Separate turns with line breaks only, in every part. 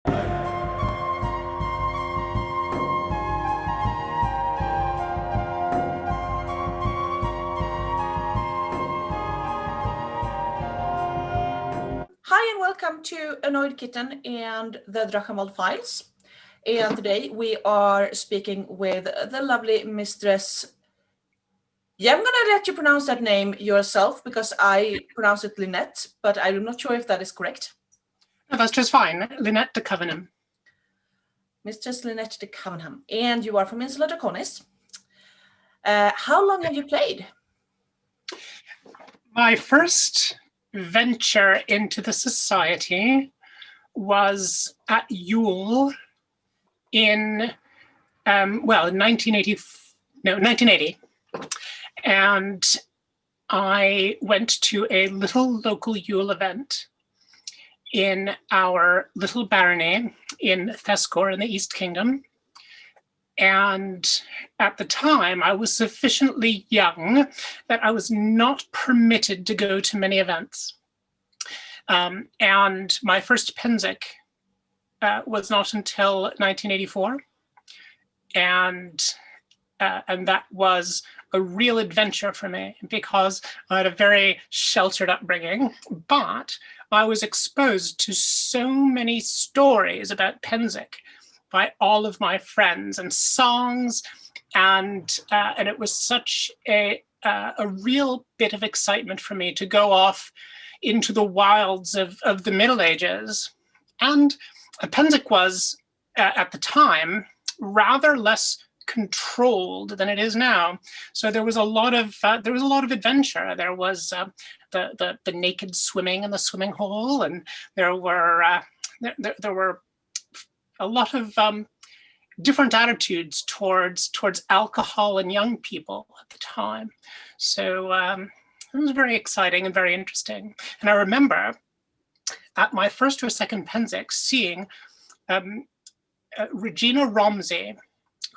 Hi and welcome to Annoyed Kitten and the Drachenwald Files. And today we are speaking with the lovely Mistress. Yeah, I'm gonna let you pronounce that name yourself because I pronounce it Leonet, but I'm not sure if that is correct.
No, that's just fine. Leonet de Covenham.
Mistress Leonet de Covenham. And you are from Insula Draconis. How long have you played?
My first venture into the society was at Yule in 1980, and I went to a little local Yule event in our little barony in Thescor in the East Kingdom. And at the time, I was sufficiently young that I was not permitted to go to many events. And my first Penzic was not until 1984. And that was a real adventure for me because I had a very sheltered upbringing, but I was exposed to so many stories about Penzic by all of my friends and songs, and it was such a real bit of excitement for me to go off into the wilds of the Middle Ages. And Penzic was at the time rather less controlled than it is now. So there was a lot of adventure. There was the naked swimming in the swimming hole, and there were a lot of different attitudes towards alcohol and young people at the time. So it was very exciting and very interesting. And I remember at my first or second Penzic seeing Regina Romsey,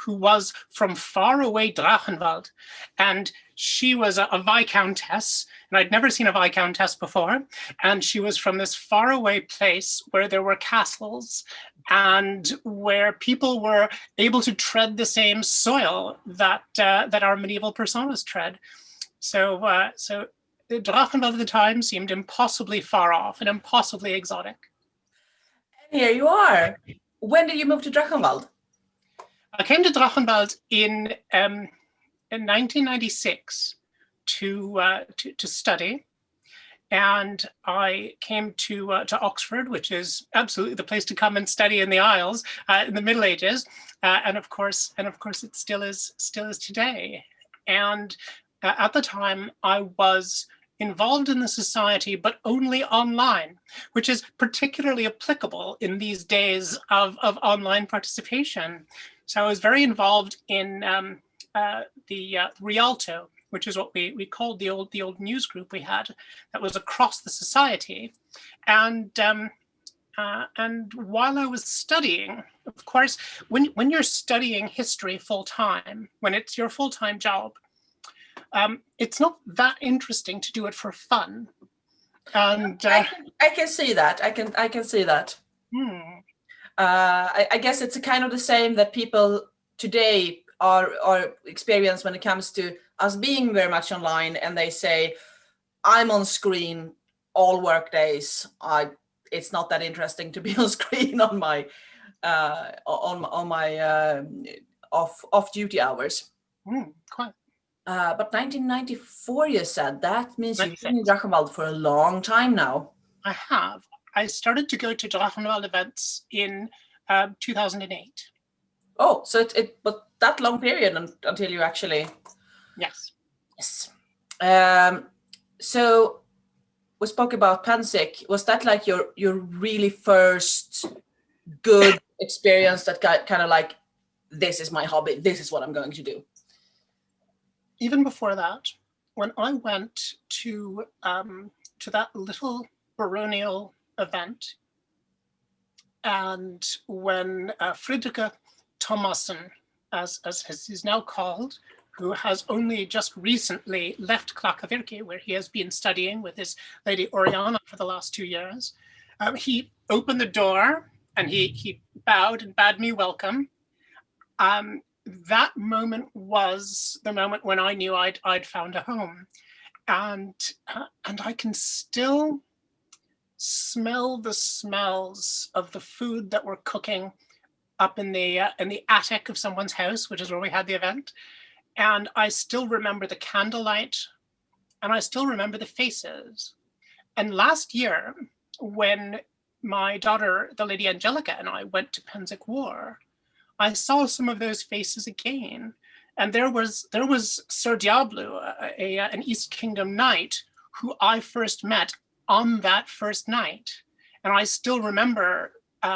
who was from faraway Drachenwald, and she was a viscountess, and I'd never seen a viscountess before, and she was from this faraway place where there were castles and where people were able to tread the same soil that our medieval personas tread. So the Drachenwald at the time seemed impossibly far off and impossibly exotic.
And here you are. When did you move to Drachenwald?
I came to Drachenwald in 1996 to study, and I came to Oxford, which is absolutely the place to come and study in the Isles in the Middle Ages, and of course it still is today. And at the time, I was involved in the society, but only online, which is particularly applicable in these days of online participation. So I was very involved in the Rialto, which is what we called the old news group we had that was across the society. And while I was studying, of course, when you're studying history full time, when it's your full-time job, it's not that interesting to do it for fun. And
I can see that. I can see that. I guess it's kind of the same that people today are experience when it comes to us being very much online, and they say, I'm on screen all work days. It's not that interesting to be on screen on my off duty hours.
Quite.
But 1994, you said. That means you've been in Drachenwald for a long time now.
I have. I started to go to Drachenwald events in 2008.
Oh, so but that long period until you actually...
Yes.
So we spoke about Penzic. Was that like your really first good experience that got kind of like, this is my hobby, this is what I'm going to do?
Even before that, when I went to that little baronial event, and when Friederike Thomassen, as he's now called, who has only just recently left Klakkavyrki, where he has been studying with his Lady Oriana for the last 2 years, he opened the door and he bowed and bade me welcome. That moment was the moment when I knew I'd found a home, and I can still smell the smells of the food that we're cooking up in the attic of someone's house, which is where we had the event. And I still remember the candlelight, and I still remember the faces. And last year, when my daughter, the Lady Angelica, and I went to Penzic War, I saw some of those faces again. And there was Sir Diablo, an East Kingdom knight, who I first met on that first night. And I still remember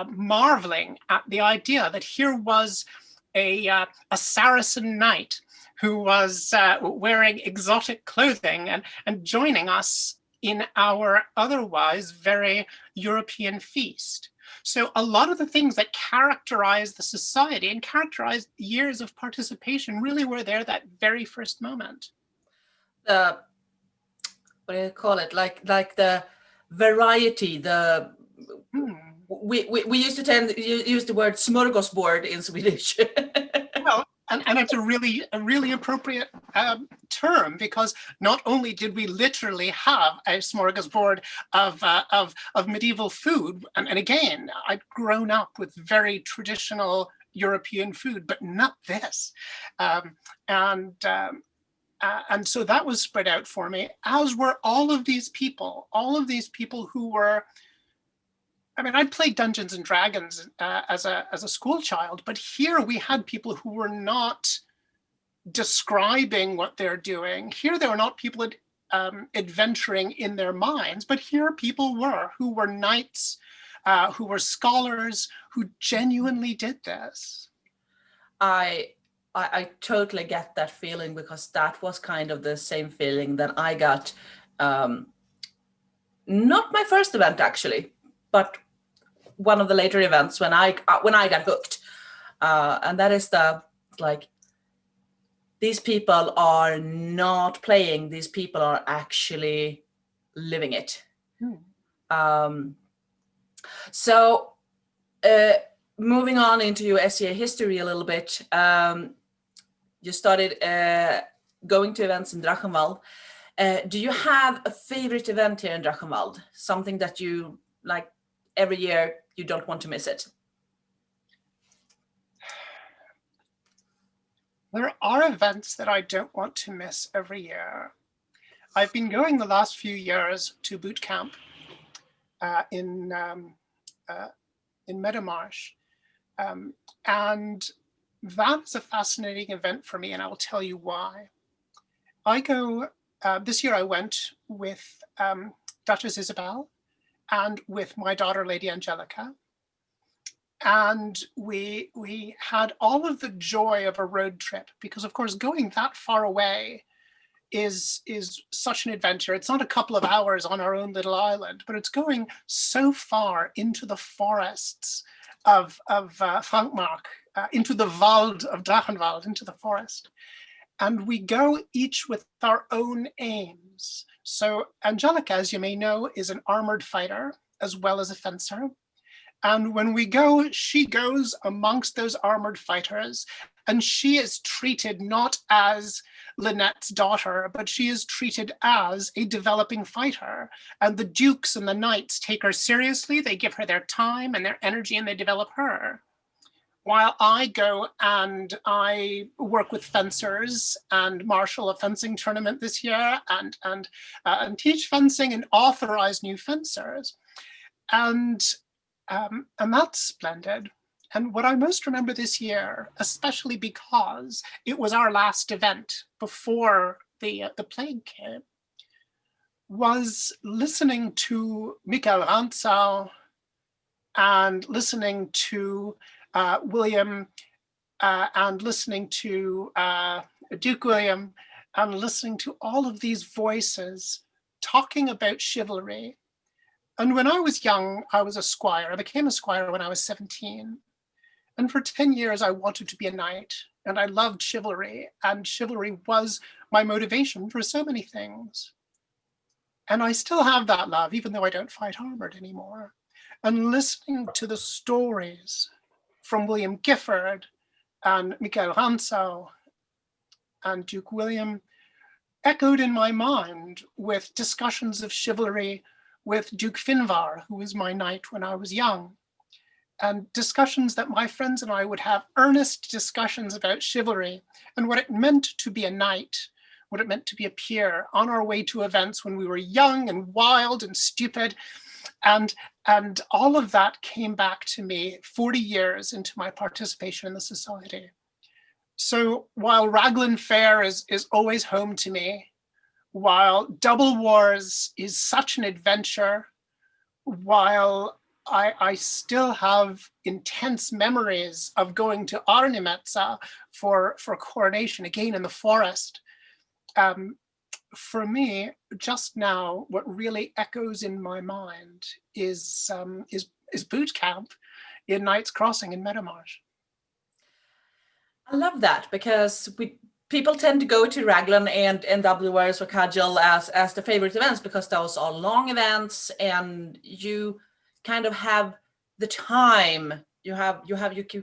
marveling at the idea that here was a Saracen knight who was wearing exotic clothing and joining us in our otherwise very European feast. So a lot of the things that characterize the society and characterize years of participation really were there that very first moment.
The, what do you call it? Like the variety, we used to tend to use the word smorgasbord in Swedish.
Well, and it's a really appropriate term, because not only did we literally have a smorgasbord of medieval food, and again, I'd grown up with very traditional European food, but not this, and so that was spread out for me, as were all of these people who were. I mean, I played Dungeons and Dragons as a school child, but here we had people who were not describing what they're doing. Here, they were not people adventuring in their minds, but here people who were knights, who were scholars, who genuinely did this.
I totally get that feeling, because that was kind of the same feeling that I got. Not my first event, actually, but one of the later events when I got hooked, and that is these people are not playing; these people are actually living it. So, moving on into your SCA history a little bit, you started going to events in Drachenwald. Do you have a favorite event here in Drachenwald? Something that you like every year, you don't want to miss it?
There are events that I don't want to miss every year. I've been going the last few years to boot camp in Meadowmarsh, and that's a fascinating event for me, and I will tell you why. I go this year. I went with Duchess Isabel and with my daughter, Lady Angelica. And we had all of the joy of a road trip, because of course going that far away is such an adventure. It's not a couple of hours on our own little island, but it's going so far into the forests of Frankmark, into the Wald of Drachenwald, into the forest. And we go each with our own aims. So Angelica, as you may know, is an armored fighter as well as a fencer. And when we go, she goes amongst those armored fighters, and she is treated not as Leonet's daughter, but she is treated as a developing fighter. And the dukes and the knights take her seriously. They give her their time and their energy, and they develop her. While I go and I work with fencers and marshal a fencing tournament this year, and teach fencing and authorize new fencers. And that's splendid. And what I most remember this year, especially because it was our last event before the plague came, was listening to Michael Rantzau and listening to William, and listening to Duke William, and listening to all of these voices talking about chivalry. And when I was young, I was a squire. I became a squire when I was 17. And for 10 years, I wanted to be a knight, and I loved chivalry, and chivalry was my motivation for so many things. And I still have that love, even though I don't fight armored anymore. and listening to the stories from William Gifford and Mikael Rantzau and Duke William echoed in my mind with discussions of chivalry with Duke Finvar, who was my knight when I was young, and discussions that my friends and I would have, earnest discussions about chivalry and what it meant to be a knight, what it meant to be a peer on our way to events when we were young and wild and stupid. And all of that came back to me 40 years into my participation in the society. So while Raglan Fair is always home to me, while Double Wars is such an adventure, while I still have intense memories of going to Arnimetsa for coronation, again in the forest. For me, just now, what really echoes in my mind is boot camp in Knight's Crossing in Meadowmarsh.
I love that, because people tend to go to Raglan and Double Wars or Cudgel as the favorite events, because those are long events and you kind of have the time. You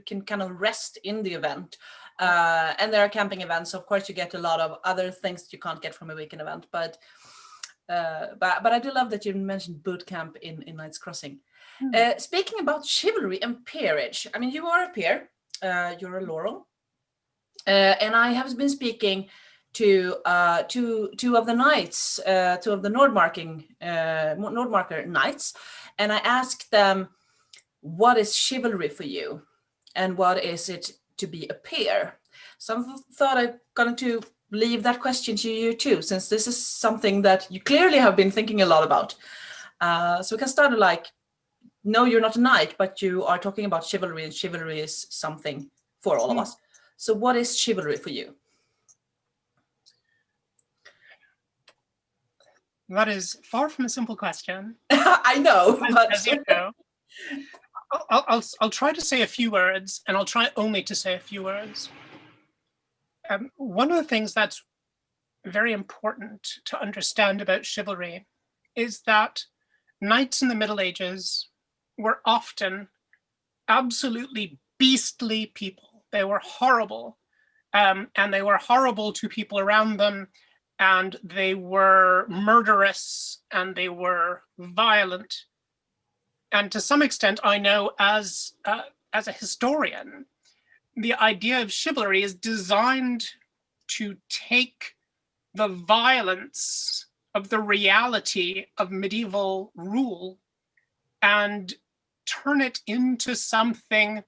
can kind of rest in the event. And there are camping events. Of course, you get a lot of other things that you can't get from a weekend event. But I do love that you mentioned boot camp in Knight's Crossing. Speaking about chivalry and peerage, I mean, you are a peer. You're a Laurel. And I have been speaking to two of the knights, two of the Nordmarker knights, and I asked them, what is chivalry for you, and what is it to be a peer? So I thought I'm going to leave that question to you too, since this is something that you clearly have been thinking a lot about. So we can start like, no, you're not a knight, but you are talking about chivalry, and chivalry is something for all of us. So what is chivalry for you?
That is far from a simple question.
I know, but
as you know, I'll try to say a few words, and I'll try only to say a few words. One of the things that's very important to understand about chivalry is that knights in the Middle Ages were often absolutely beastly people. They were horrible, and they were horrible to people around them, and they were murderous, and they were violent. And to some extent, I know as a historian, the idea of chivalry is designed to take the violence of the reality of medieval rule and turn it into something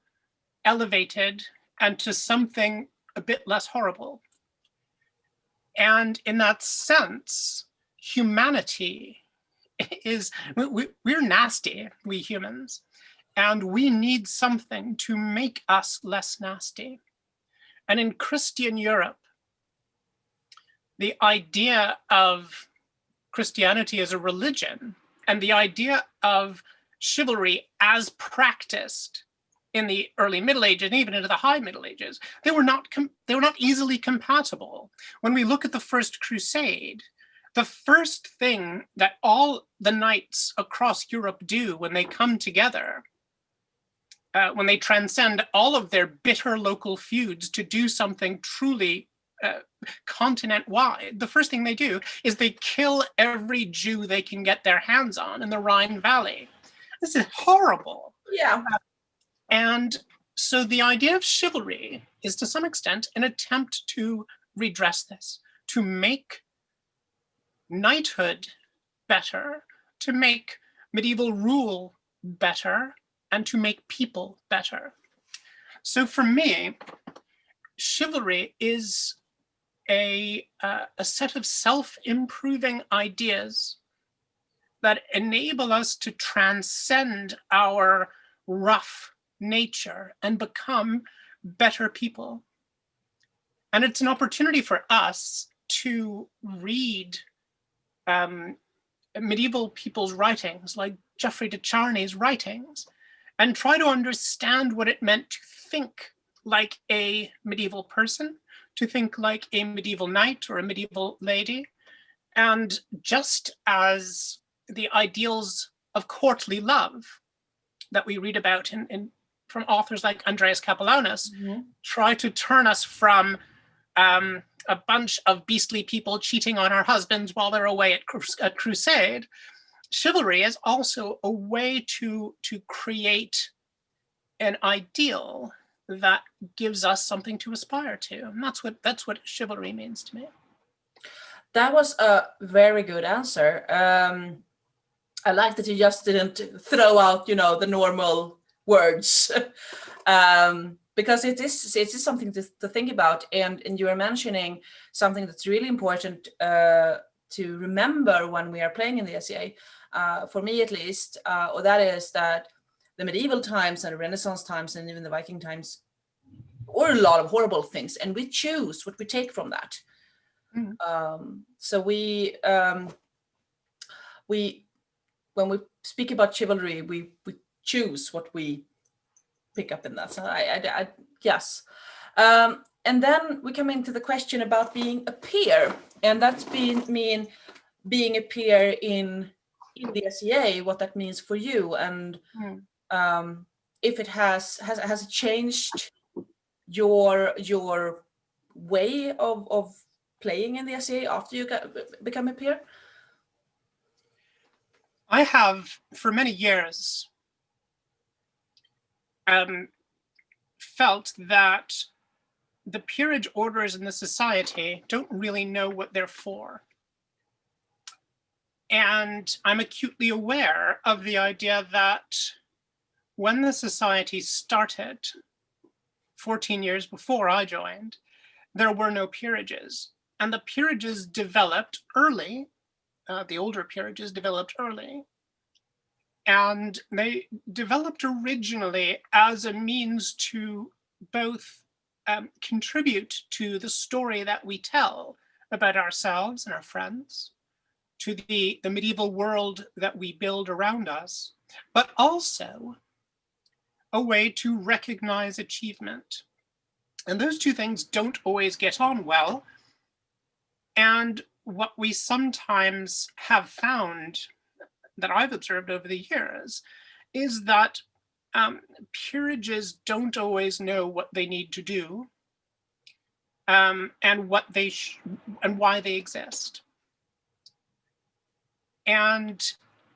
elevated and to something a bit less horrible. And in that sense, humanity we're nasty, we humans, and we need something to make us less nasty. And in Christian Europe, the idea of Christianity as a religion and the idea of chivalry as practiced in the early Middle Ages and even into the High Middle Ages, they were not easily compatible. When we look at the First Crusade, the first thing that all the knights across Europe do when they come together, when they transcend all of their bitter local feuds to do something truly continent-wide, the first thing they do is they kill every Jew they can get their hands on in the Rhine Valley. This is horrible.
Yeah.
And so the idea of chivalry is to some extent an attempt to redress this, to make knighthood better, to make medieval rule better, and to make people better. So for me, chivalry is a set of self-improving ideas that enable us to transcend our rough nature and become better people. And it's an opportunity for us to read medieval people's writings, like Geoffrey de Charny's writings, and try to understand what it meant to think like a medieval person, to think like a medieval knight or a medieval lady. And just as the ideals of courtly love that we read about from authors like Andreas Capellanus try to turn us from a bunch of beastly people cheating on our husbands while they're away at crusade. Chivalry is also a way to create an ideal that gives us something to aspire to, and that's what chivalry means to me.
That was a very good answer. I like that you just didn't throw out, the normal words, because it is something to think about. And you were mentioning something that's really important to remember when we are playing in the SCA, for me at least, or that is that the medieval times and the Renaissance times and even the Viking times were a lot of horrible things, and we choose what we take from that. So we when we speak about chivalry, we choose what we pick up in that. So yes. And then we come into the question about being a peer, and that's being a peer in the SEA, what that means for you, and if it has it changed your way of playing in the SEA after you become a peer?
I have, for many years, felt that the peerage orders in the society don't really know what they're for. And I'm acutely aware of the idea that when the society started 14 years before I joined, there were no peerages. And the peerages developed early. The older peerages developed early. And they developed originally as a means to both contribute to the story that we tell about ourselves and our friends, to the medieval world that we build around us, but also a way to recognize achievement. And those two things don't always get on well. And what we sometimes have found, that I've observed over the years, is that peerages don't always know what they need to do, and what they and why they exist. And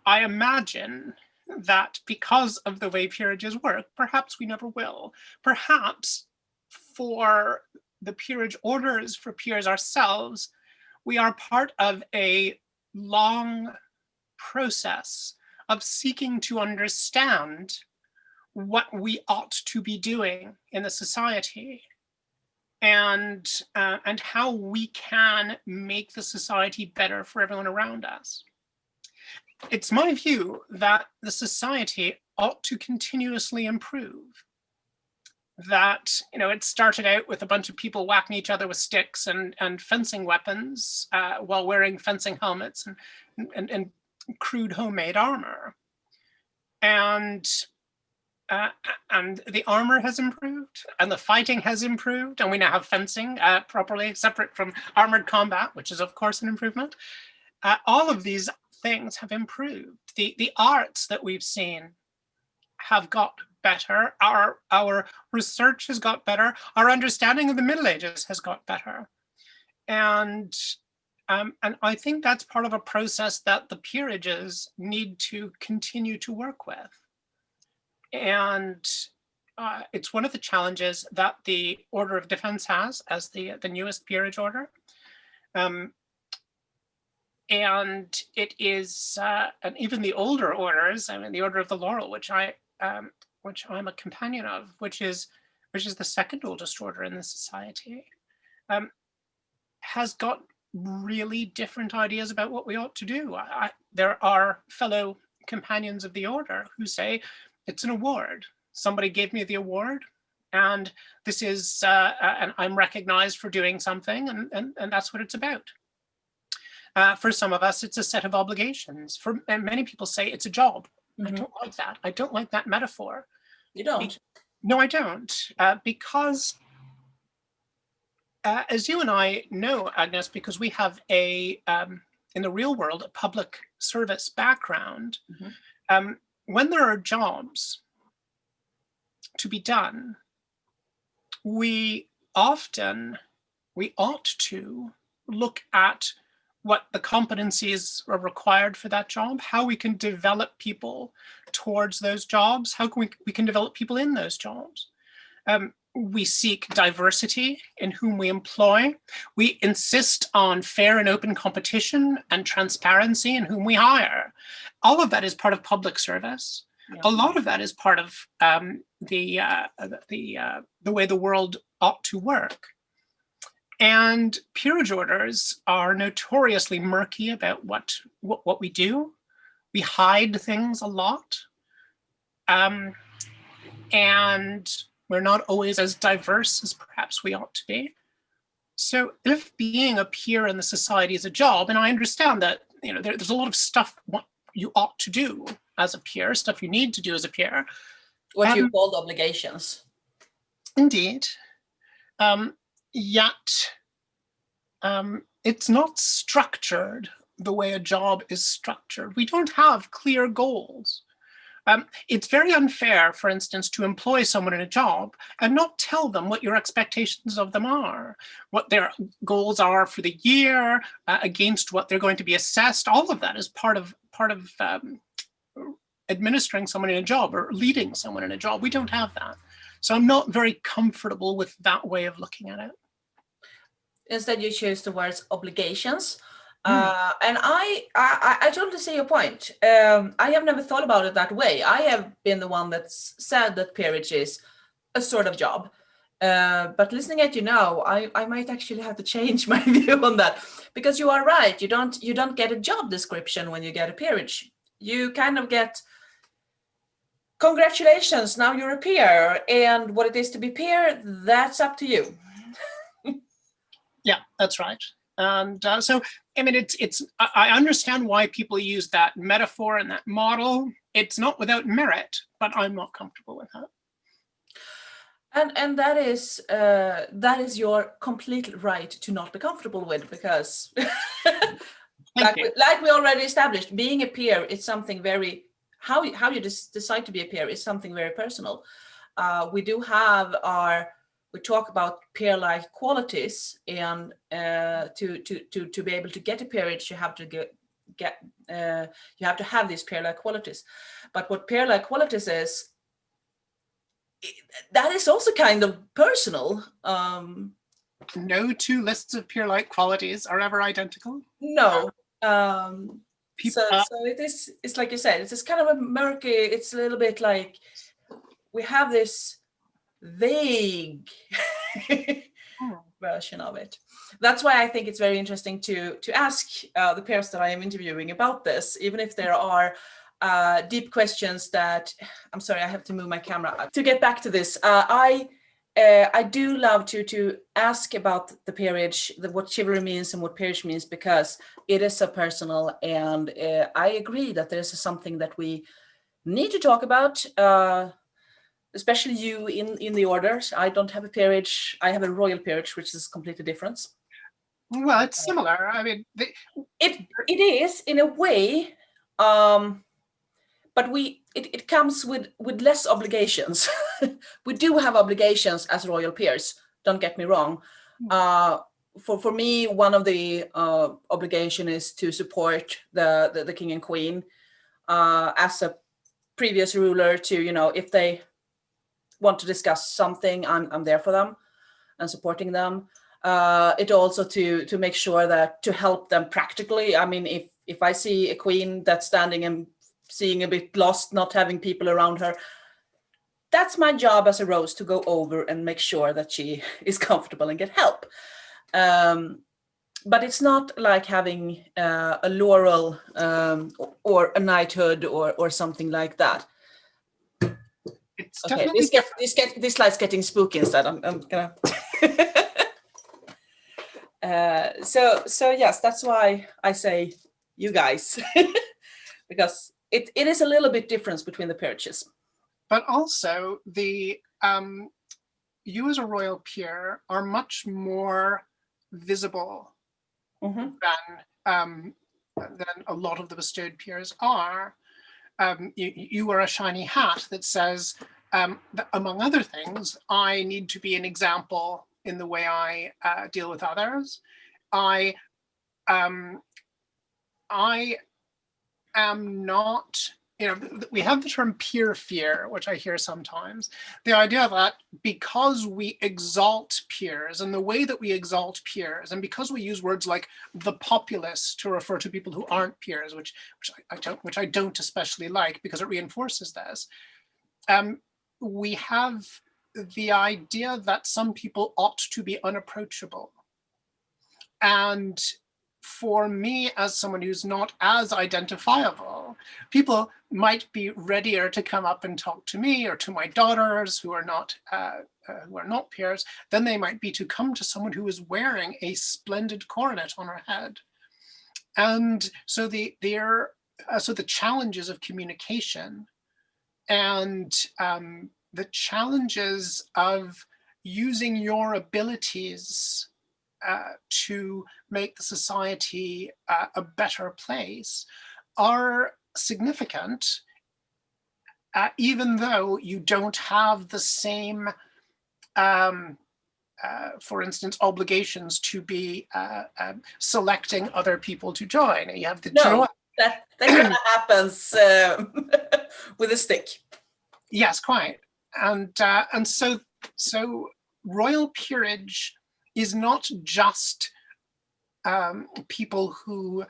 I imagine that because of the way peerages work, perhaps we never will. Perhaps for the peerage orders, for peers ourselves, we are part of a long process of seeking to understand what we ought to be doing in the society, and how we can make the society better for everyone around us. It's my view that the society ought to continuously improve. That, it started out with a bunch of people whacking each other with sticks and fencing weapons while wearing fencing helmets and crude homemade armor. And the armor has improved, and the fighting has improved, and we now have fencing properly separate from armored combat, which is of course an improvement. All of these things have improved. The arts that we've seen have got better. Our research has got better. Our understanding of the Middle Ages has got better. And I think that's part of a process that the peerages need to continue to work with. And it's one of the challenges that the Order of Defense has as the newest peerage order. And it is, and even the older orders, the Order of the Laurel, which I'm a companion of, which is the second oldest order in the society, has got really different ideas about what we ought to do. There are fellow companions of the order who say it's an award. Somebody gave me the award, and this is, and I'm recognized for doing something, and that's what it's about. For some of us, it's a set of obligations. And many people say it's a job. I don't like that. I don't like that metaphor.
You don't?
No, I don't. Because as you and I know, Agnes, because we have in the real world, a public service background, when there are jobs, to be done, we ought to look at what the competencies are required for that job, how we can develop people towards those jobs, how can we can develop people in those jobs. We seek diversity in whom we employ. We insist on fair and open competition and transparency in whom we hire. All of that is part of public service. Yeah. A lot of that is part of the way the world ought to work. And peerage orders are notoriously murky about what we do. We hide things a lot. And we're not always as diverse as perhaps we ought to be. So if being a peer in the society is a job, and I understand that there's a lot of stuff you ought to do as a peer, stuff you need to do as a peer.
What you called obligations.
Indeed. Yet it's not structured the way a job is structured. We don't have clear goals. It's very unfair, for instance, to employ someone in a job and not tell them what your expectations of them are, what their goals are for the year, against what they're going to be assessed. All of that is part of administering someone in a job or leading someone in a job. We don't have that. So I'm not very comfortable with that way of looking at it.
Instead, you choose the words obligations. And I totally see your point. I have never thought about it that way. I have been the one that's said that peerage is a sort of job. But listening at you now, I might actually have to change my view on that, because you are right. You don't get a job description when you get a peerage. You kind of get, congratulations, now you're a peer, and what it is to be peer, that's up to you.
Yeah, that's right. And so, I mean, I understand why people use that metaphor and that model. It's not without merit, but I'm not comfortable with that.
And that is your complete right to not be comfortable with, because like we already established, being a peer is something very, how you decide to be a peer is something very personal. We talk about peer-like qualities, and to be able to get a peerage, you have to you have to have these peer-like qualities. But what peer-like qualities is, that is also kind of personal.
No two lists of peer-like qualities are ever identical.
No. So it's like you said, it's kind of a murky, it's a little bit like we have this vague version of it. That's why I think it's very interesting to ask the peers that I am interviewing about this, even if there are deep questions that, I'm sorry, I have to move my camera. To get back to this, I do love to ask about the peerage, what chivalry means and what peerage means, because it is so personal, and I agree that there's something that we need to talk about. Especially you in the orders. I don't have a peerage. I have a royal peerage, which is completely different.
Well, it's similar. I mean,
it is in a way, but it comes with less obligations. We do have obligations as royal peers. Don't get me wrong. For me, one of the obligation is to support the king and queen as a previous ruler. To if they want to discuss something, I'm there for them and supporting them. It also to make sure that to help them practically. I mean, if I see a queen that's standing and seeing a bit lost, not having people around her, that's my job as a rose to go over and make sure that she is comfortable and get help. But it's not like having a laurel or a knighthood or something like that.
It's
okay, this slide's getting spooky instead. I'm gonna. So yes, that's why I say you guys, because it is a little bit difference between the peerages.
But also you as a royal peer are much more visible than a lot of the bestowed peers are. You wear a shiny hat that says among other things, I need to be an example in the way I deal with others. I am not, we have the term peer fear, which I hear sometimes. The idea that because we exalt peers, and the way that we exalt peers, and because we use words like the populace to refer to people who aren't peers, which I don't especially like because it reinforces this, we have the idea that some people ought to be unapproachable. And for me, as someone who's not as identifiable, people might be readier to come up and talk to me or to my daughters who are not peers than they might be to come to someone who is wearing a splendid coronet on her head. And so the challenges of communication and the challenges of using your abilities to make the society a better place are significant, even though you don't have the same, for instance, obligations to be selecting other people to join. You have the joy.
That kind of happens with a stick.
Yes, quite. And so royal peerage is not just people who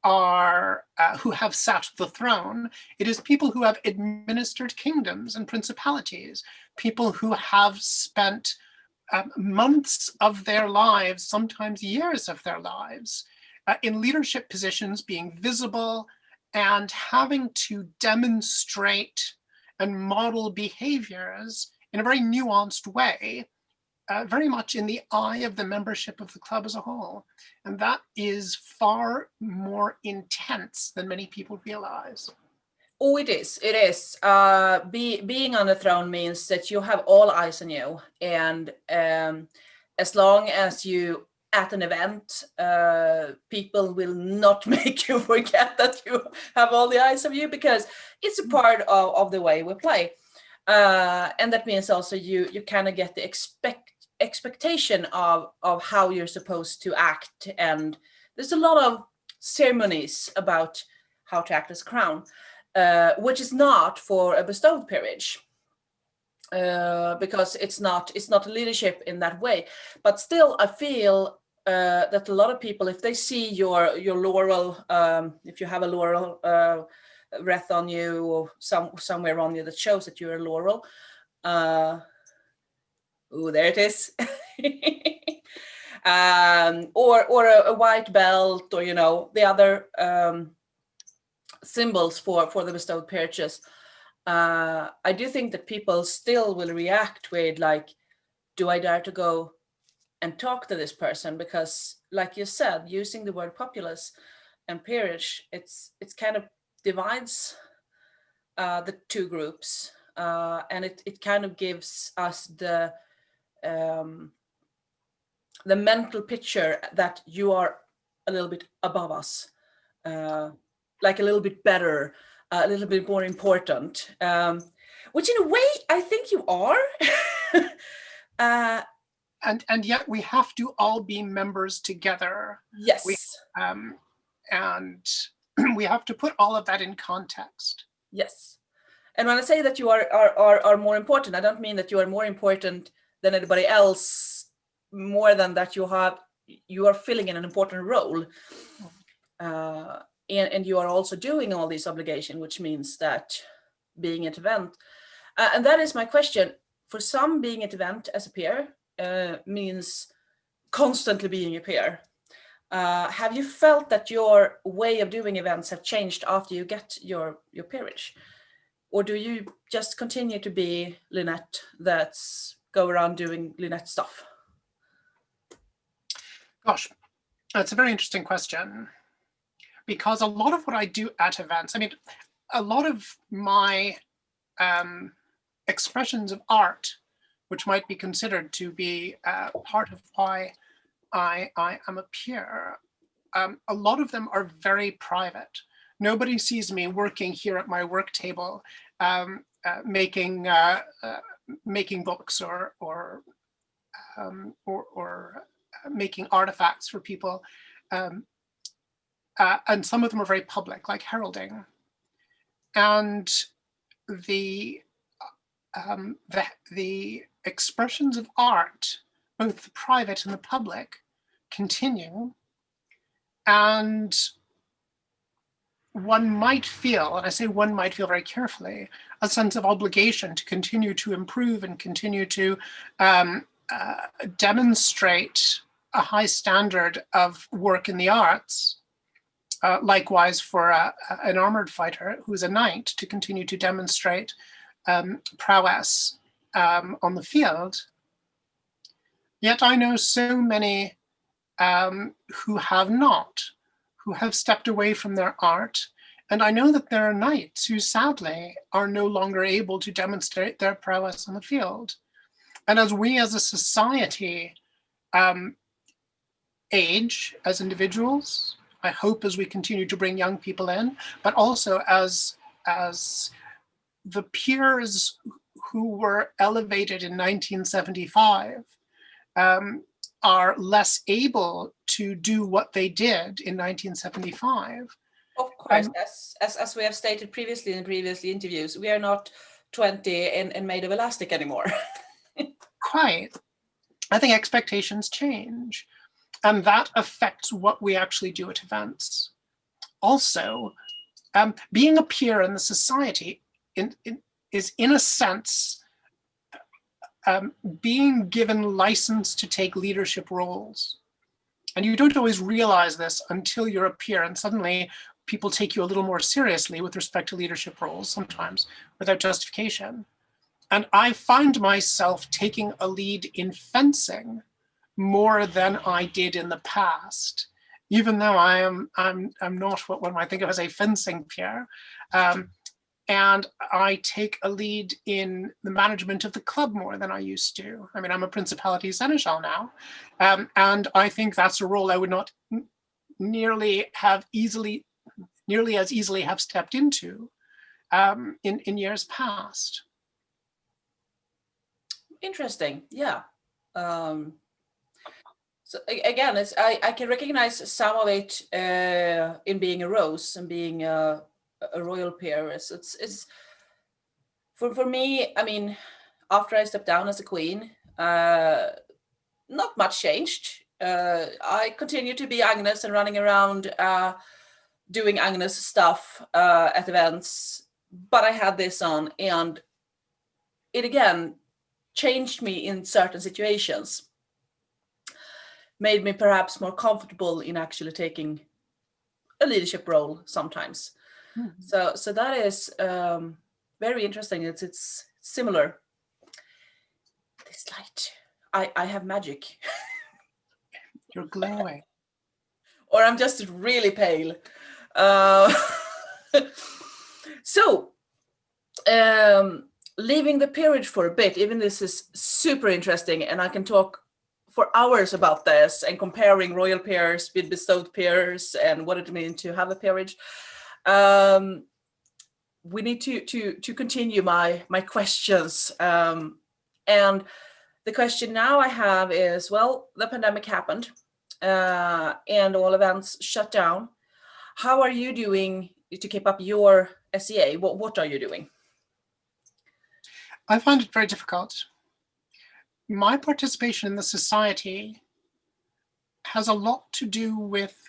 have sat the throne. It is people who have administered kingdoms and principalities, people who have spent months of their lives, sometimes years of their lives, in leadership positions, being visible and having to demonstrate and model behaviors in a very nuanced way, very much in the eye of the membership of the club as a whole. And that is far more intense than many people realize.
Oh, it is. It is. Being on the throne means that you have all eyes on you. And as long as you at an event, people will not make you forget that you have all the eyes of you, because it's a part of the way we play. And that means also you kind of get the expectation of how you're supposed to act. And there's a lot of ceremonies about how to act as crown, which is not for a bestowed peerage. Because it's not a leadership in that way. But still, I feel that a lot of people, if they see your laurel, if you have a laurel wreath on you or somewhere on you that shows that you're a laurel, oh, there it is. Or a white belt, or the other symbols for the bestowed peerages. I do think that people still will react with like, do I dare to go and talk to this person? Because like you said, using the word populace and peerage, it's kind of divides the two groups, and it kind of gives us the mental picture that you are a little bit above us, like a little bit better, a little bit more important, which in a way I think you are.
And yet we have to all be members together.
Yes.
And we have to put all of that in context.
Yes. And when I say that you are more important, I don't mean that you are more important than anybody else, more than that you are filling in an important role. And you are also doing all these obligations, which means that being at event, and that is my question. For some, being at event as a peer means constantly being a peer. Have you felt that your way of doing events have changed after you get your peerage? Or do you just continue to be Leonet that's go around doing Leonet stuff?
Gosh, that's a very interesting question. Because a lot of what I do at events, I mean, a lot of my expressions of art, which might be considered to be part of why I am a peer, a lot of them are very private. Nobody sees me working here at my work table making books or making artifacts for people, and some of them are very public, like heralding, and the expressions of art, both the private and the public, continue, and one might feel, and I say one might feel very carefully, a sense of obligation to continue to improve and continue to demonstrate a high standard of work in the arts. Likewise, for an armored fighter who's a knight, to continue to demonstrate prowess on the field. Yet I know so many who have not, who have stepped away from their art. And I know that there are knights who sadly are no longer able to demonstrate their prowess on the field. And as we as a society age as individuals, I hope as we continue to bring young people in, but also as the peers who were elevated in 1975 are less able to do what they did in 1975.
Of course, as we have stated previously in previous interviews, we are not 20 and made of elastic anymore.
Quite. I think expectations change, and that affects what we actually do at events. Also, being a peer in the society is, in a sense, being given license to take leadership roles. And you don't always realize this until you're a peer, and suddenly people take you a little more seriously with respect to leadership roles, sometimes without justification. And I find myself taking a lead in fencing more than I did in the past, even though I'm not what one might think of as a fencing peer. And I take a lead in the management of the club more than I used to. I mean, I'm a Principality Seneschal now, and I think that's a role I would not nearly as easily have stepped into in years past.
Interesting, yeah. So again, I can recognize some of it in being a rose and being a royal peer. It's for me. I mean, after I stepped down as a queen, not much changed. I continue to be Agnes and running around doing Agnes stuff at events, but I had this on, and it again changed me in certain situations, made me perhaps more comfortable in actually taking a leadership role sometimes. So that is very interesting. It's similar. This light, I have magic.
You're glowing.
Or I'm just really pale. So, leaving the peerage for a bit, even this is super interesting, and I can talk for hours about this and comparing royal peers with bestowed peers and what it means to have a peerage. We need to continue my questions. And the question now I have is, well, the pandemic happened and all events shut down. How are you doing to keep up your SEA? What are you doing?
I find it very difficult. My participation in the society has a lot to do with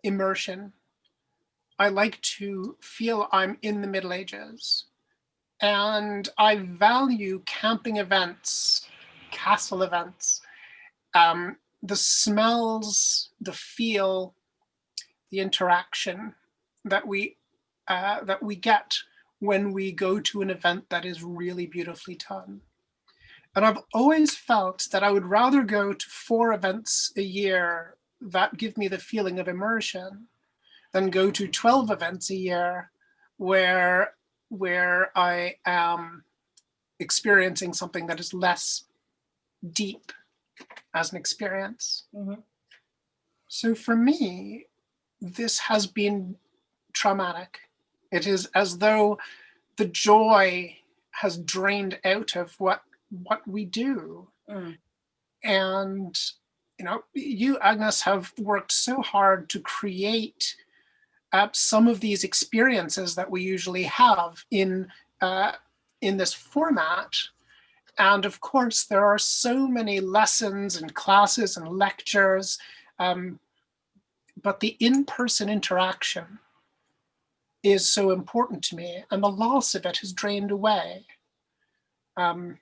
immersion. I like to feel I'm in the Middle Ages, and I value camping events, castle events, the smells, the feel, the interaction that we get when we go to an event that is really beautifully done. And I've always felt that I would rather go to 4 events a year that give me the feeling of immersion than go to 12 events a year where I am experiencing something that is less deep as an experience.
Mm-hmm.
So for me, this has been traumatic. It is as though the joy has drained out of what we do. And you, Agnes, have worked so hard to create some of these experiences that we usually have in this format. And of course, there are so many lessons and classes and lectures, but the in-person interaction is so important to me, and the loss of it has drained away. And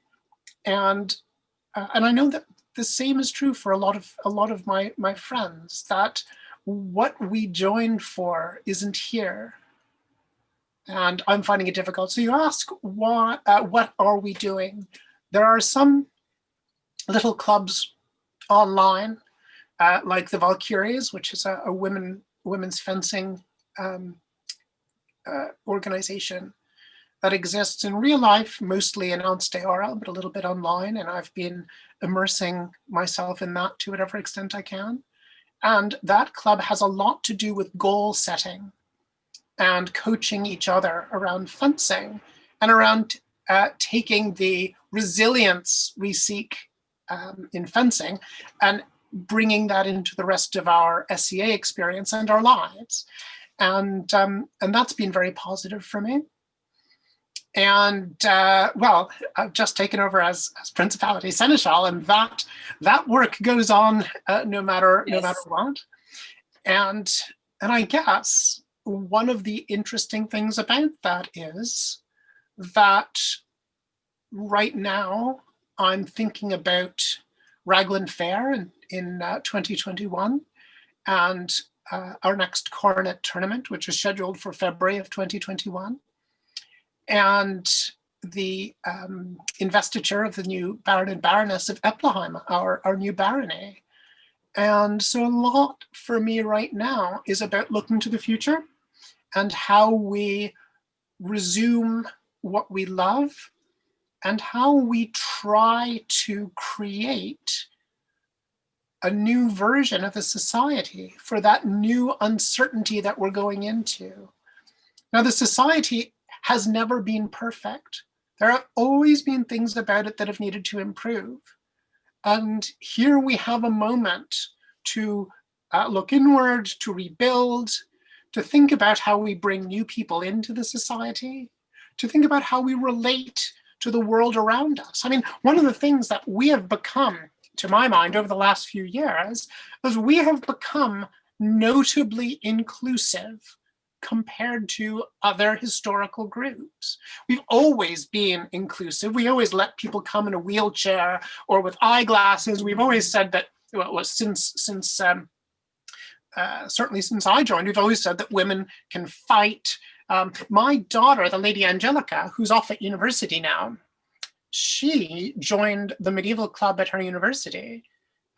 I know that the same is true for a lot of my friends, that what we joined for isn't here. And I'm finding it difficult. So you ask, what are we doing? There are some little clubs online, like the Valkyries, which is a women's fencing organization that exists in real life, mostly in Ansteora, but a little bit online. And I've been immersing myself in that to whatever extent I can. And that club has a lot to do with goal setting and coaching each other around fencing and around taking the resilience we seek in fencing and bringing that into the rest of our SCA experience and our lives. And that's been very positive for me. And well, I've just taken over as Principality Seneschal, and that work goes on no matter what. And I guess one of the interesting things about that is that right now I'm thinking about Raglan Fair in 2021, and our next Coronet tournament, which is scheduled for February of 2021. And the investiture of the new Baron and Baroness of Epleheim, our new barony. And so a lot for me right now is about looking to the future and how we resume what we love and how we try to create a new version of a society for that new uncertainty that we're going into. Now, the society has never been perfect. There have always been things about it that have needed to improve. And here we have a moment to look inward, to rebuild, to think about how we bring new people into the society, to think about how we relate to the world around us. I mean, one of the things that we have become, to my mind, over the last few years, is we have become notably inclusive compared to other historical groups. We've always been inclusive. We always let people come in a wheelchair or with eyeglasses. We've always said that, well, since certainly since I joined, we've always said that women can fight. My daughter, the Lady Angelica, who's off at university now, she joined the medieval club at her university.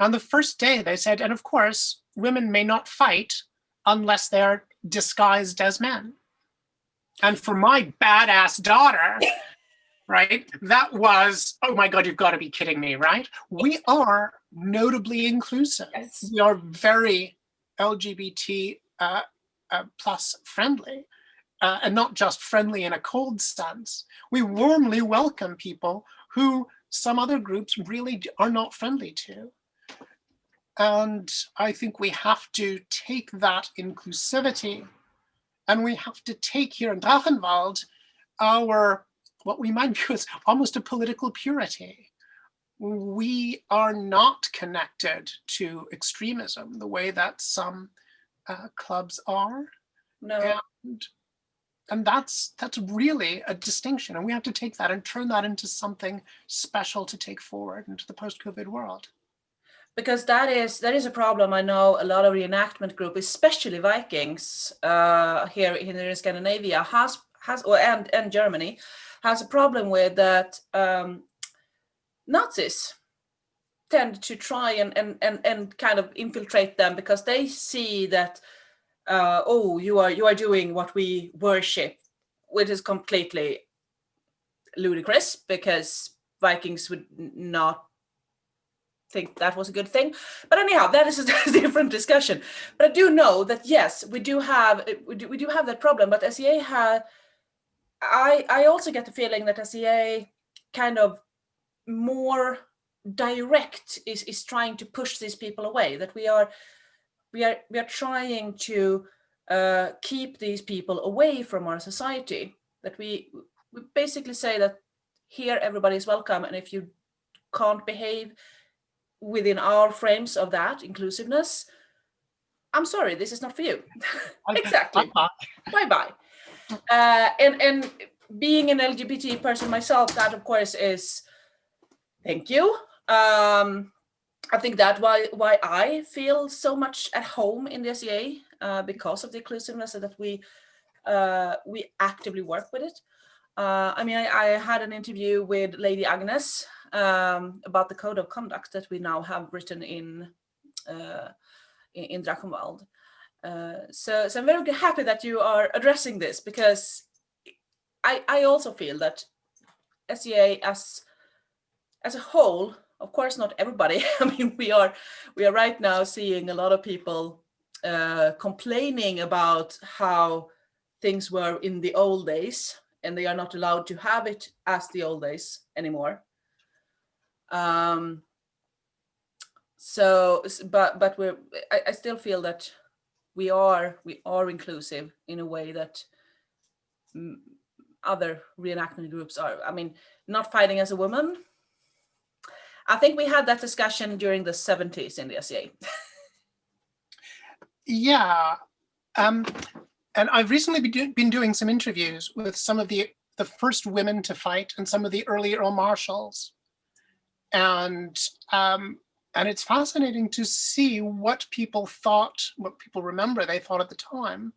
On the first day, they said, and of course, women may not fight unless they're disguised as men. And for my badass daughter, right, that was, oh my God, you've got to be kidding me, right? We are notably inclusive.
Yes.
We are very LGBT plus friendly, and not just friendly in a cold sense. We warmly welcome people who some other groups really are not friendly to. And I think we have to take that inclusivity, and we have to take here in Drachenwald our, what we might view as almost a political purity. We are not connected to extremism the way that some clubs are.
No.
And that's really a distinction. And we have to take that and turn that into something special to take forward into the post-COVID world.
Because that is a problem. I know a lot of reenactment group, especially Vikings here in Scandinavia, has and Germany has a problem with that. Nazis tend to try and kind of infiltrate them because they see that you are doing what we worship, which is completely ludicrous because Vikings would not think that was a good thing. But anyhow, that is a different discussion. But I do know that yes, we do have that problem. But SEA I also get the feeling that SEA kind of more direct is trying to push these people away, that we are trying to keep these people away from our society, that we basically say that here everybody is welcome, and if you can't behave within our frames of that inclusiveness, I'm sorry, this is not for you. Exactly. Bye-bye. And being an LGBT person myself, that of course is, thank you. I think that why I feel so much at home in the SEA, because of the inclusiveness, and that we actively work with it. I mean, I had an interview with Lady Agnes about the code of conduct that we now have written in Drachenwald. So I'm very happy that you are addressing this, because I also feel that SEA as a whole, of course not everybody. I mean, we are right now seeing a lot of people complaining about how things were in the old days, and they are not allowed to have it as the old days anymore. So, but I still feel that we are inclusive in a way that other reenactment groups are. I mean, not fighting as a woman. I think we had that discussion during the 70s in the SEA.
Yeah. And I've recently been doing some interviews with some of the first women to fight and some of the early Earl Marshals. And it's fascinating to see what people thought, what people remember they thought at the time,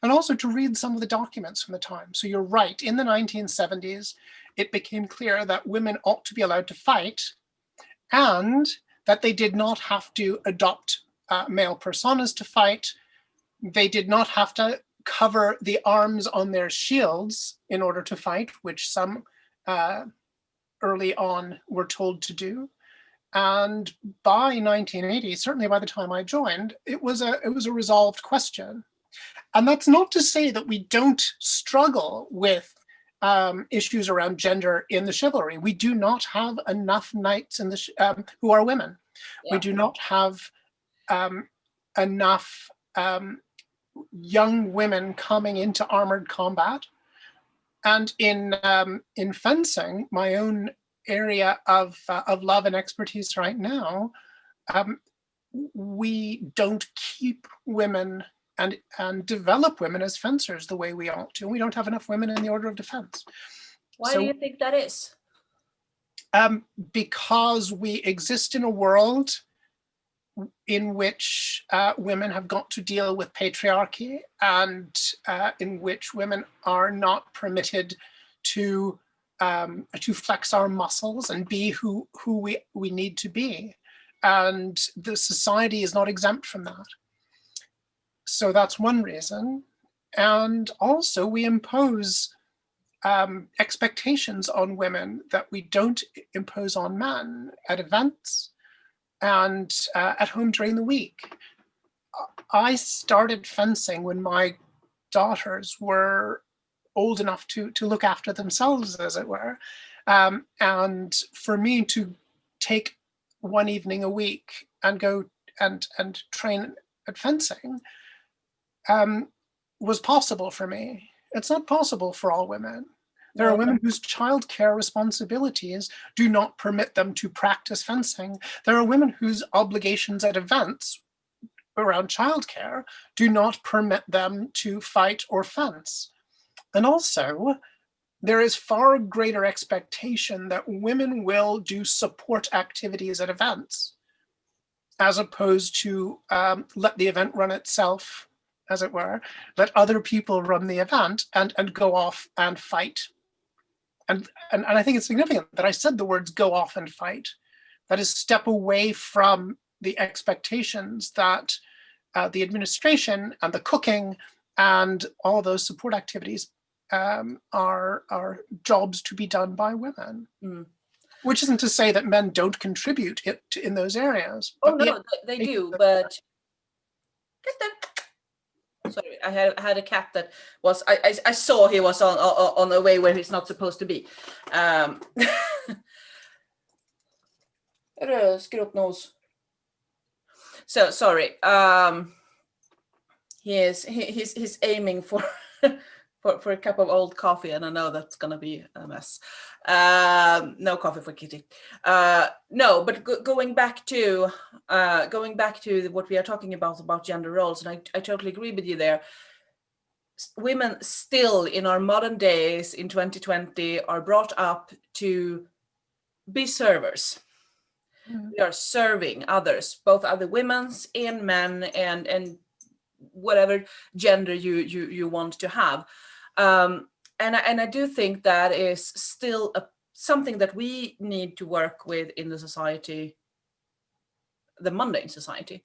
and also to read some of the documents from the time. So you're right, in the 1970s, it became clear that women ought to be allowed to fight, and that they did not have to adopt male personas to fight. They did not have to cover the arms on their shields in order to fight, which some early on were told to do. And by 1980, certainly by the time I joined, it was a resolved question. And that's not to say that we don't struggle with issues around gender in the chivalry. We do not have enough knights in the who are women. Yeah. We do not have enough young women coming into armored combat. And in fencing, my own area of love and expertise right now, we don't keep women and develop women as fencers the way we ought to. We don't have enough women in the order of defense.
Why do you think that is?
Because we exist in a world in which women have got to deal with patriarchy, and in which women are not permitted to flex our muscles and be who we need to be. And the society is not exempt from that. So that's one reason. And also we impose expectations on women that we don't impose on men at events and at home during the week. I started fencing when my daughters were old enough to look after themselves, as it were. And for me to take one evening a week and go and train at fencing was possible for me. It's not possible for all women. There are women whose childcare responsibilities do not permit them to practice fencing. There are women whose obligations at events around childcare do not permit them to fight or fence. And also, there is far greater expectation that women will do support activities at events, as opposed to let the event run itself, as it were, let other people run the event and go off and fight. And I think it's significant that I said the words go off and fight. That is, step away from the expectations that the administration and the cooking and all those support activities are jobs to be done by women. Which isn't to say that men don't contribute in those areas.
Oh no, they do, but get them. Sorry, I had a cat that was, I saw he was on the way where he's not supposed to be. Skrotnose. So sorry. He's aiming for for a cup of old coffee, and I know that's gonna be a mess. No coffee for Kitty. No, but going back to what we are talking about gender roles, and I totally agree with you there. Women still in our modern days in 2020 are brought up to be servers. We are serving others, both other women's and men, and whatever gender you want to have. And I do think that is still something that we need to work with in the society, the mundane society.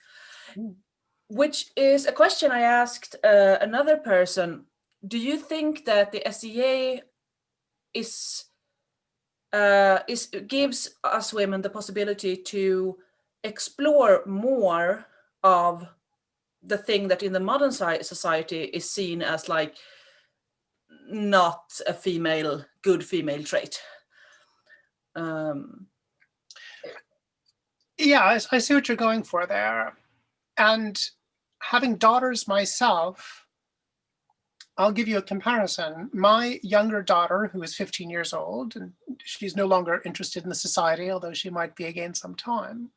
Which is a question I asked another person. Do you think that the SEA gives us women the possibility to explore more of the thing that in the modern society is seen as like not a good female trait?
Yeah, I see what you're going for there. And having daughters myself, I'll give you a comparison. My younger daughter, who is 15 years old, and she's no longer interested in the society, although she might be again sometime.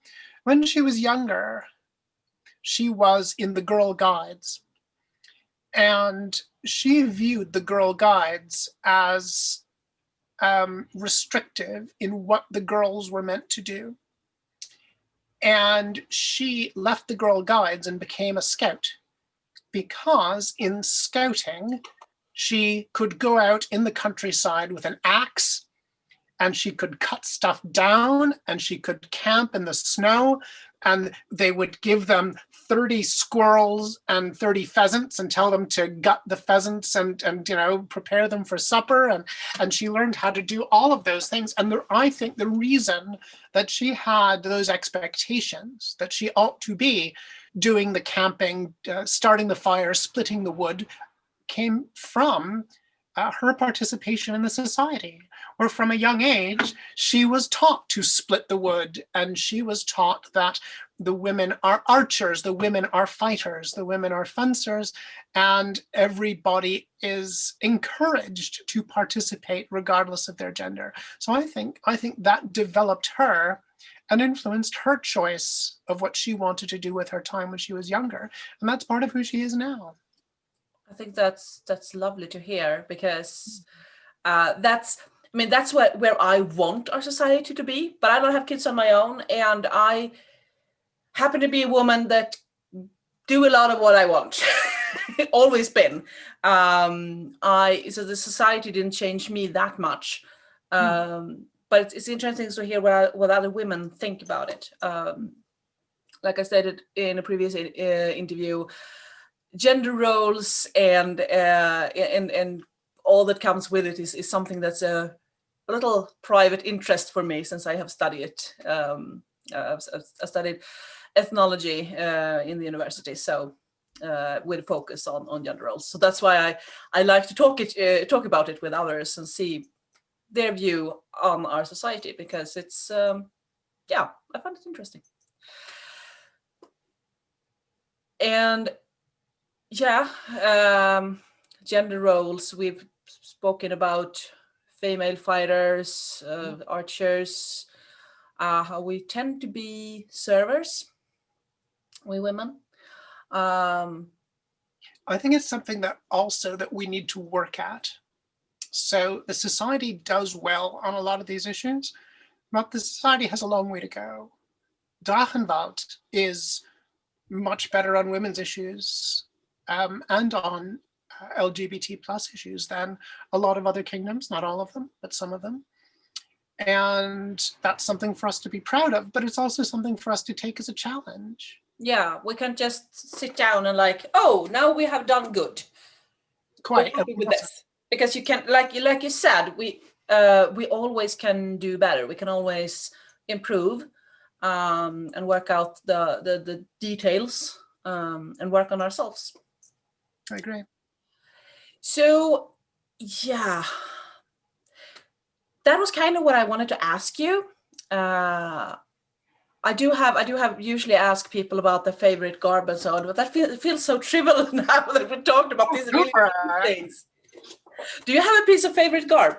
When she was younger, she was in the Girl Guides. And she viewed the Girl Guides as restrictive in what the girls were meant to do. And she left the Girl Guides and became a scout, because in scouting, she could go out in the countryside with an axe, and she could cut stuff down, and she could camp in the snow, and they would give them 30 squirrels and 30 pheasants and tell them to gut the pheasants and prepare them for supper. And she learned how to do all of those things. And I think the reason that she had those expectations that she ought to be doing the camping, starting the fire, splitting the wood, came from her participation in the society, where from a young age, she was taught to split the wood, and she was taught that the women are archers, the women are fighters, the women are fencers, and everybody is encouraged to participate regardless of their gender. So I think that developed her and influenced her choice of what she wanted to do with her time when she was younger. And that's part of who she is now.
I think that's lovely to hear, because that's where I want our society to be. But I don't have kids on my own, and I happen to be a woman that do a lot of what I want. Always been. So the society didn't change me that much. But it's interesting to hear what other women think about it. Like I said in a previous interview, gender roles and all that comes with it is something that's a little private interest for me, since I have studied it. I've studied ethnology in the university, so with focus on gender roles. So that's why I like to talk about it with others and see their view on our society, because it's I find it interesting. And gender roles, we've spoken about female fighters, archers, how we tend to be servers, we women.
I think it's something that we need to work at. So the society does well on a lot of these issues, but the society has a long way to go. Drachenwald is much better on women's issues and on LGBT plus issues than a lot of other kingdoms, not all of them, but some of them. And that's something for us to be proud of, but it's also something for us to take as a challenge.
Yeah, we can't just sit down and now we have done good.
Quite.
We're happy with this. Because you can, like you said, we always can do better. We can always improve and work out the details and work on ourselves.
I agree.
So, yeah, that was kind of what I wanted to ask you. I do have usually ask people about their favorite garb and so on, but that feels so trivial now that we talked about these really important things. Do you have a piece of favorite garb?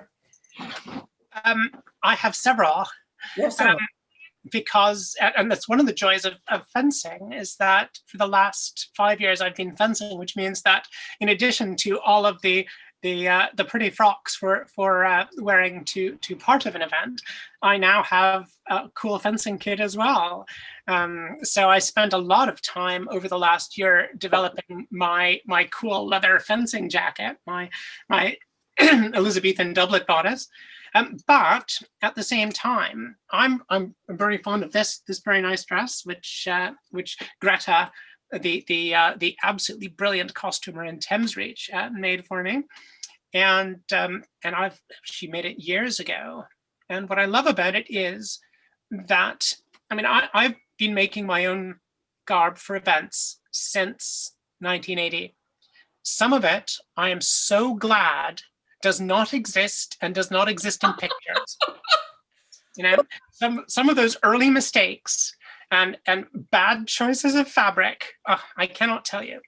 I have several.
You have several.
Because, and that's one of the joys of fencing, is that for the last 5 years I've been fencing, which means that in addition to all of the pretty frocks for wearing to part of an event, I now have a cool fencing kit as well. So I spent a lot of time over the last year developing my cool leather fencing jacket, my Elizabethan doublet bodice. But at the same time, I'm very fond of this very nice dress, which Greta, the absolutely brilliant costumer in Thamesreach, made for me, and she made it years ago. And what I love about it is that, I mean, I've been making my own garb for events since 1980. Some of it I am so glad does not exist and does not exist in pictures. You know, some of those early mistakes and bad choices of fabric, I cannot tell you.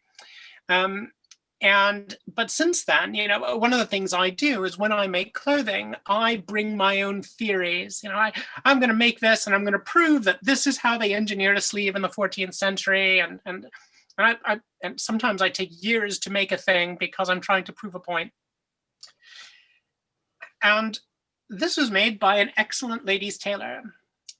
But since then, you know, one of the things I do is when I make clothing, I bring my own theories. You know, I'm going to make this and I'm going to prove that this is how they engineered a sleeve in the 14th century. And sometimes I take years to make a thing because I'm trying to prove a point. And this was made by an excellent ladies' tailor.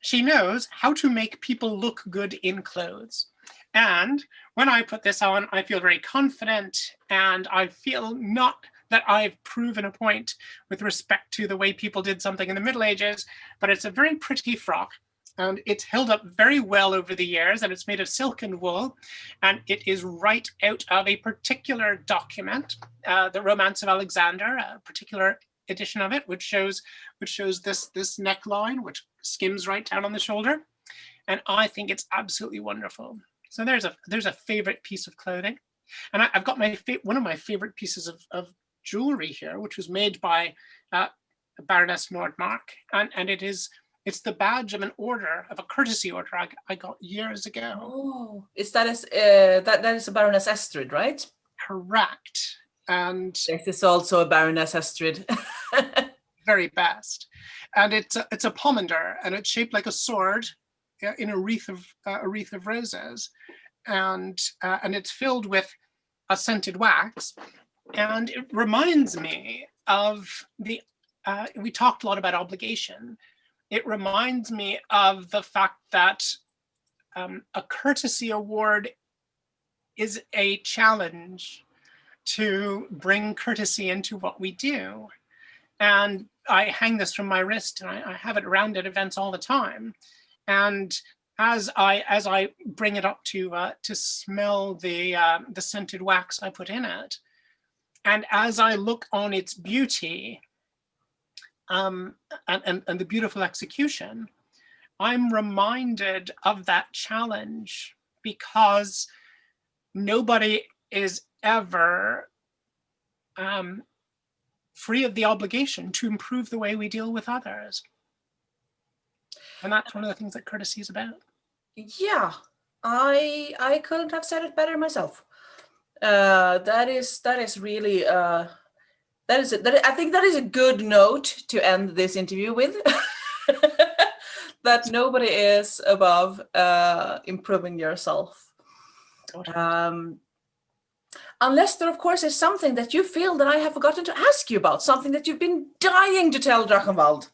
She knows how to make people look good in clothes. And when I put this on, I feel very confident, and I feel not that I've proven a point with respect to the way people did something in the Middle Ages, but it's a very pretty frock. And it's held up very well over the years, and it's made of silk and wool, and it is right out of a particular document, the Romance of Alexander, a particular edition of it, which shows this neckline, which skims right down on the shoulder, and I think it's absolutely wonderful. So there's a favorite piece of clothing, and I've got one of my favorite pieces of jewelry here, which was made by Baroness Nordmark, and it's the badge of an order, of a courtesy order I got years ago.
Oh, that is a Baroness Estrid, right?
Correct. And
this is also a Baroness Estrid.
Very best. And it's a pomander, and it's shaped like a sword in a wreath of roses, and it's filled with a scented wax, and it reminds me of we talked a lot about obligation. It reminds me of the fact that a courtesy award is a challenge to bring courtesy into what we do. And I hang this from my wrist, and I have it around at events all the time. And as I bring it up to smell the scented wax I put in it, and as I look on its beauty and the beautiful execution, I'm reminded of that challenge, because nobody is ever free of the obligation to improve the way we deal with others. And that's one of the things that courtesy is about.
Yeah, I couldn't have said it better myself. That is really I think that is a good note to end this interview with. That nobody is above improving yourself. Unless there, of course, is something that you feel that I have forgotten to ask you about, something that you've been dying to tell Drachenwald.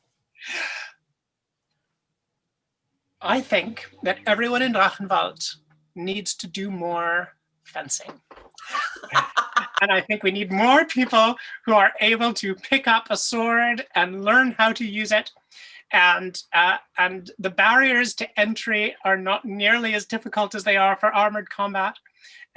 I think that everyone in Drachenwald needs to do more fencing. And I think we need more people who are able to pick up a sword and learn how to use it. And the barriers to entry are not nearly as difficult as they are for armored combat.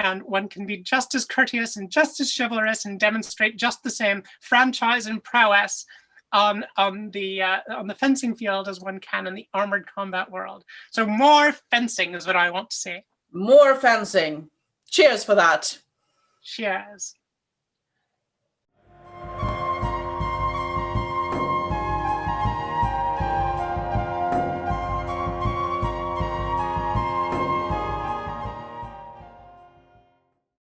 And one can be just as courteous and just as chivalrous and demonstrate just the same franchise and prowess on the fencing field as one can in the armored combat world. So more fencing is what I want to see.
More fencing. Cheers for that.
Cheers.